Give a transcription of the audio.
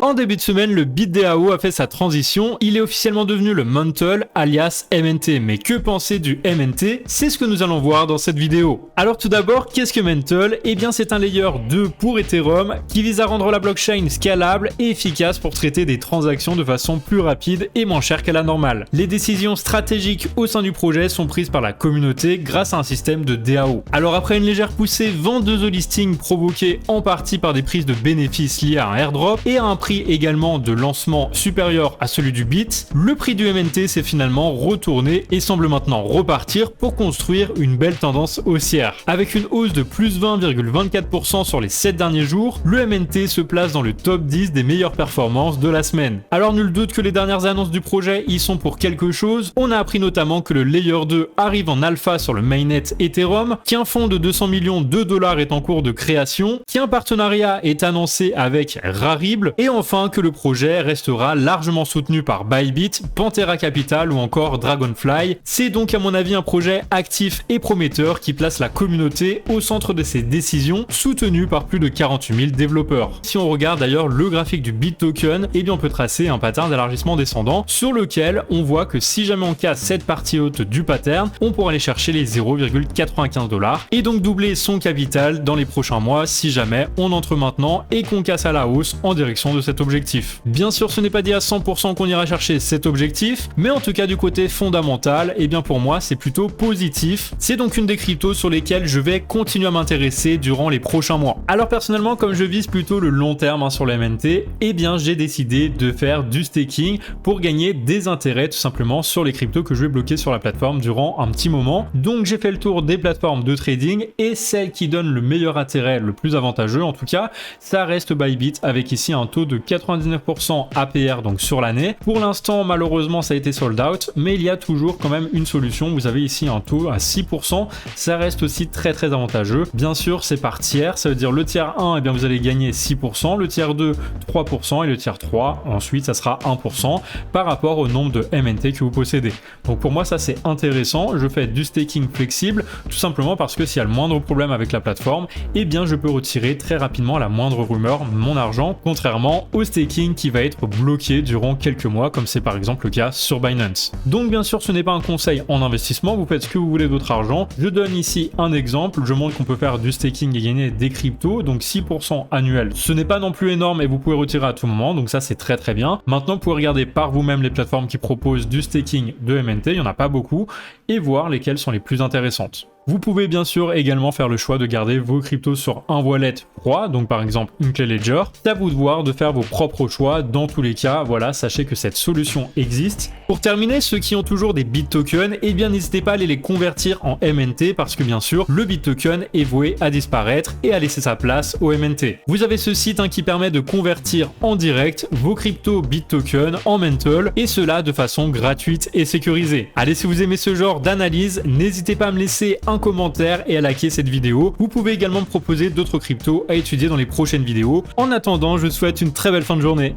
En début de semaine, le BitDAO a fait sa transition, il est officiellement devenu le Mantle alias MNT. Mais que penser du MNT? C'est ce que nous allons voir dans cette vidéo. Alors tout d'abord, qu'est-ce que Mantle? Eh bien c'est un layer 2 pour Ethereum qui vise à rendre la blockchain scalable et efficace pour traiter des transactions de façon plus rapide et moins chère qu'à la normale. Les décisions stratégiques au sein du projet sont prises par la communauté grâce à un système de DAO. Alors après une légère poussée vendeuse au listing provoquée en partie par des prises de bénéfices liées à un airdrop et à un prix également de lancement supérieur à celui du Bit, le prix du MNT s'est finalement retourné et semble maintenant repartir pour construire une belle tendance haussière. Avec une hausse de plus 20,24% sur les 7 derniers jours, le MNT se place dans le top 10 des meilleures performances de la semaine. Alors nul doute que les dernières annonces du projet y sont pour quelque chose. On a appris notamment que le Layer 2 arrive en alpha sur le mainnet Ethereum, qu'un fonds de 200 millions de dollars est en cours de création, qu'un partenariat est annoncé avec Rarible et enfin que le projet restera largement soutenu par Bybit, Pantera Capital ou encore Dragonfly. C'est donc à mon avis un projet actif et prometteur qui place la communauté au centre de ses décisions, soutenu par plus de 48 000 développeurs. Si on regarde d'ailleurs le graphique du BitToken, eh bien on peut tracer un pattern d'élargissement descendant sur lequel on voit que si jamais on casse cette partie haute du pattern, on pourra aller chercher les 0,95 $ et donc doubler son capital dans les prochains mois si jamais on entre maintenant et qu'on casse à la hausse en direction de cet objectif. Bien sûr, ce n'est pas dit à 100% qu'on ira chercher cet objectif, mais en tout cas du côté fondamental, eh bien pour moi c'est plutôt positif. C'est donc une des cryptos sur lesquelles je vais continuer à m'intéresser durant les prochains mois. Alors personnellement, comme je vise plutôt le long terme sur le MNT, eh bien j'ai décidé de faire du staking pour gagner des intérêts tout simplement sur les cryptos que je vais bloquer sur la plateforme durant un petit moment. Donc j'ai fait le tour des plateformes de trading et celle qui donne le meilleur intérêt, le plus avantageux en tout cas, ça reste Bybit avec ici un taux de 99% APR donc sur l'année. Pour l'instant malheureusement ça a été sold out, mais il y a toujours quand même une solution. Vous avez ici un taux à 6%, ça reste aussi très avantageux. Bien sûr c'est par tiers, ça veut dire le tiers 1 eh bien vous allez gagner 6%, le tiers 2 3% et le tiers 3 ensuite ça sera 1% par rapport au nombre de MNT que vous possédez. Donc pour moi ça c'est intéressant, je fais du staking flexible tout simplement parce que s'il y a le moindre problème avec la plateforme, eh bien je peux retirer très rapidement à la moindre rumeur mon argent, contrairement au staking qui va être bloqué durant quelques mois comme c'est par exemple le cas sur Binance. Donc bien sûr ce n'est pas un conseil en investissement, vous faites ce que vous voulez d'autre argent. Je donne ici un exemple, je montre qu'on peut faire du staking et gagner des cryptos, donc 6% annuel. Ce n'est pas non plus énorme et vous pouvez retirer à tout moment, donc ça c'est très bien. Maintenant vous pouvez regarder par vous-même les plateformes qui proposent du staking de MNT, il n'y en a pas beaucoup, et voir lesquelles sont les plus intéressantes. Vous pouvez bien sûr également faire le choix de garder vos cryptos sur un wallet froid, donc par exemple une clé Ledger. C'est à vous de voir, de faire vos propres choix. Dans tous les cas, voilà, sachez que cette solution existe. Pour terminer, ceux qui ont toujours des BitTokens, eh bien n'hésitez pas à aller les convertir en MNT parce que bien sûr, le BitToken est voué à disparaître et à laisser sa place au MNT. Vous avez ce site qui permet de convertir en direct vos cryptos BitToken en Mantle et cela de façon gratuite et sécurisée. Allez, si vous aimez ce genre d'analyse, n'hésitez pas à me laisser un commentaire et à liker cette vidéo. Vous pouvez également me proposer d'autres cryptos à étudier dans les prochaines vidéos. En attendant, je vous souhaite une très belle fin de journée.